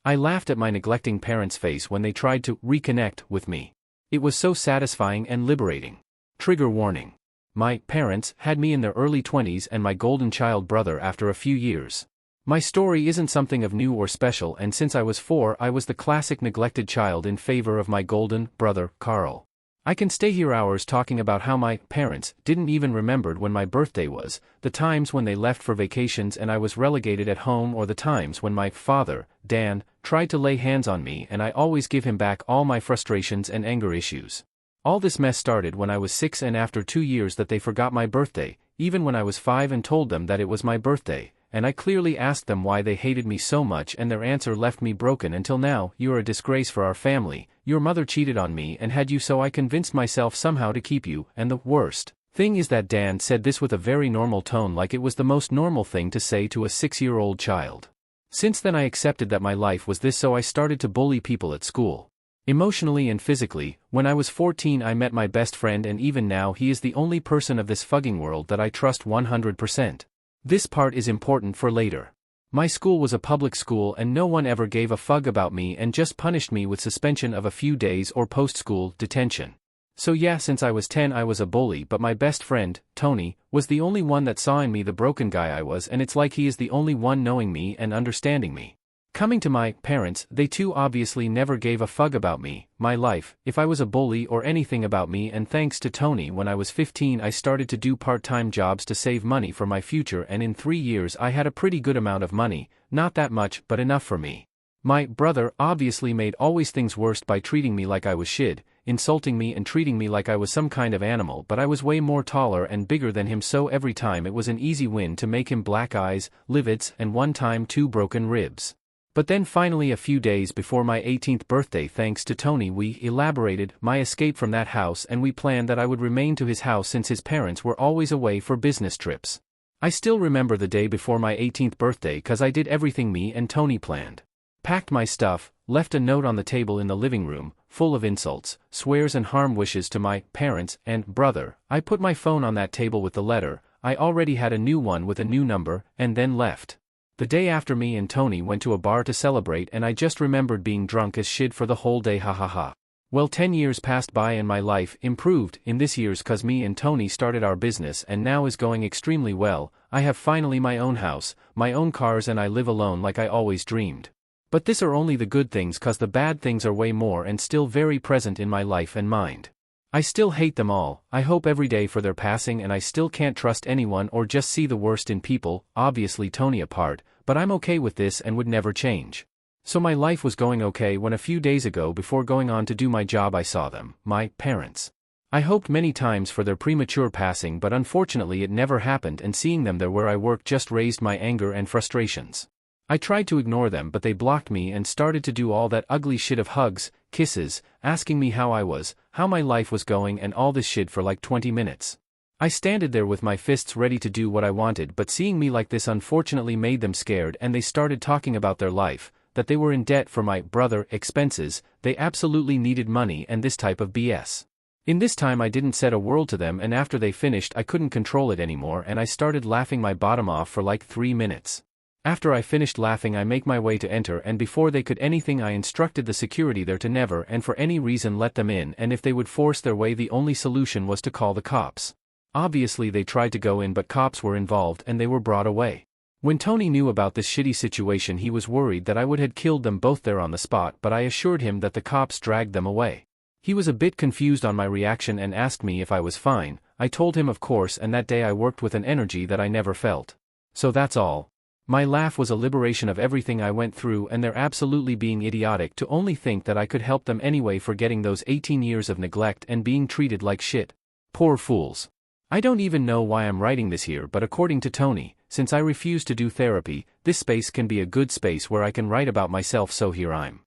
I laughed at my neglecting parents' face when they tried to reconnect with me. It was so satisfying and liberating. Trigger warning. My parents had me in their early 20s and my golden child brother after a few years. My story isn't something of new or special, and since I was 4 I was the classic neglected child in favor of my golden brother, Carl. I can stay here hours talking about how my parents didn't even remember when my birthday was, the times when they left for vacations and I was relegated at home, or the times when my father, Dan, tried to lay hands on me and I always give him back all my frustrations and anger issues. All this mess started when I was 6, and after 2 years that they forgot my birthday, even when I was 5, and told them that it was my birthday, and I clearly asked them why they hated me so much, and their answer left me broken until now. "You're a disgrace for our family, your mother cheated on me and had you, so I convinced myself somehow to keep you, and the worst thing is that Dan said this with a very normal tone, like it was the most normal thing to say to a 6-year-old child. Since then I accepted that my life was this, so I started to bully people at school. Emotionally and physically. When I was 14 I met my best friend, and even now he is the only person of this fucking world that I trust 100%. This part is important for later. My school was a public school and no one ever gave a fuck about me and just punished me with suspension of a few days or post-school detention. So yeah, since I was 10 I was a bully, but my best friend, Tony, was the only one that saw in me the broken guy I was, and it's like he is the only one knowing me and understanding me. Coming to my parents, they too obviously never gave a fuck about me, my life, if I was a bully or anything about me, and thanks to Tony, when I was 15 I started to do part-time jobs to save money for my future, and in 3 years I had a pretty good amount of money, not that much but enough for me. My brother obviously made always things worse by treating me like I was shit, insulting me and treating me like I was some kind of animal, but I was way more taller and bigger than him, so every time it was an easy win to make him black eyes, livids, and one time 2 broken ribs. But then finally, a few days before my 18th birthday, thanks to Tony, we elaborated my escape from that house, and we planned that I would remain to his house since his parents were always away for business trips. I still remember the day before my 18th birthday cause I did everything me and Tony planned. Packed my stuff, left a note on the table in the living room, full of insults, swears and harm wishes to my parents and brother. I put my phone on that table with the letter, I already had a new one with a new number, and then left. The day after, me and Tony went to a bar to celebrate, and I just remembered being drunk as shit for the whole day, hahaha. Well, 10 years passed by and my life improved in this years cause me and Tony started our business and now is going extremely well. I have finally my own house, my own cars, and I live alone like I always dreamed. But these are only the good things cause the bad things are way more and still very present in my life and mind. I still hate them all, I hope every day for their passing, and I still can't trust anyone or just see the worst in people, obviously Tony apart, but I'm okay with this and would never change. So my life was going okay when a few days ago, before going on to do my job, I saw them, my parents. I hoped many times for their premature passing, but unfortunately it never happened, and seeing them there where I work just raised my anger and frustrations. I tried to ignore them, but they blocked me and started to do all that ugly shit of hugs, kisses, asking me how I was, how my life was going, and all this shit for like 20 minutes. I standed there with my fists ready to do what I wanted, but seeing me like this unfortunately made them scared, and they started talking about their life, that they were in debt for my brother expenses, they absolutely needed money, and this type of BS. In this time I didn't said a word to them, and after they finished I couldn't control it anymore and I started laughing my bottom off for like 3 minutes. After I finished laughing I make my way to enter, and before they could anything I instructed the security there to never and for any reason let them in, and if they would force their way the only solution was to call the cops. Obviously they tried to go in, but cops were involved and they were brought away. When Tony knew about this shitty situation he was worried that I would have killed them both there on the spot, but I assured him that the cops dragged them away. He was a bit confused on my reaction and asked me if I was fine. I told him of course, and that day I worked with an energy that I never felt. So that's all. My laugh was a liberation of everything I went through, and they're absolutely being idiotic to only think that I could help them anyway, forgetting those 18 years of neglect and being treated like shit. Poor fools. I don't even know why I'm writing this here, but according to Tony, since I refuse to do therapy, this space can be a good space where I can write about myself, so here I'm.